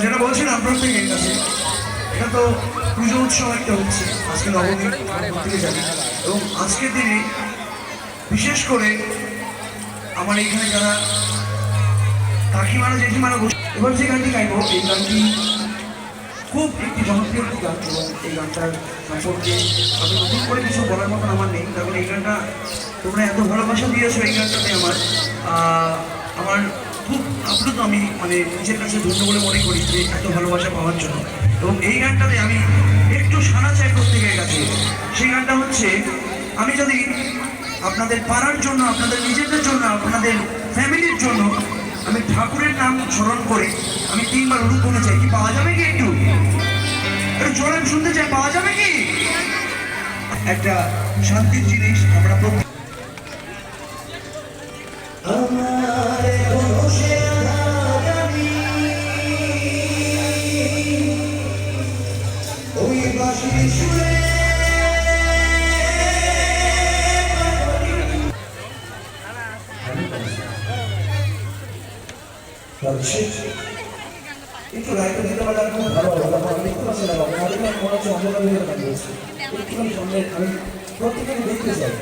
যেটা বলছিলাম প্রত্যেকের কাছে, এটা তো পুজো উৎসব একটা হচ্ছে আজকে নবমী থেকে যাবে, এবং আজকের দিনে বিশেষ করে আমার এখানে যারা কাকিমারা জেঠিমারা বসে, এবার যে গানটি গাইব এই গানটি খুব একটি জনপ্রিয় একটি গান, এবং এই গানটার সম্পর্কে আমি নতুন করে কিছু বলার মতন আমার নেই, কারণ এই গানটা তোমরা এত ভালোবাসা দিয়েছো এই গানটাতে আমার খুব আপ্লুত, আমি মানে নিজের কাছে ধন্য বলে মনে করি যে এত ভালোবাসা পাওয়ার জন্য। এবং এই গানটাতে আমি একটু সাড়া চাই প্রত্যেকের কাছে। সেই গানটা হচ্ছে, আমি যদি আপনাদের পাড়ার জন্য, আপনাদের নিজেদের জন্য, আপনাদের ফ্যামিলির জন্য আমি ঠাকুরের নাম স্মরণ করে আমি 3 বার উলুধ্বনি চাই, কি পাওয়া যাবে কি? একটু জোরে শুনতে চাই, পাওয়া যাবে কি? একটা শান্তির জিনিস আমরা প্রত্যেক একটু লাইটটা দিতে পারলে খুব ভালো হবে। আমি দেখতে পাচ্ছি না, মনে হচ্ছে অন্ধকার হয়ে দাঁড়িয়েছে, একটুখানি সামনে আমি প্রত্যেককে দেখতে চাই।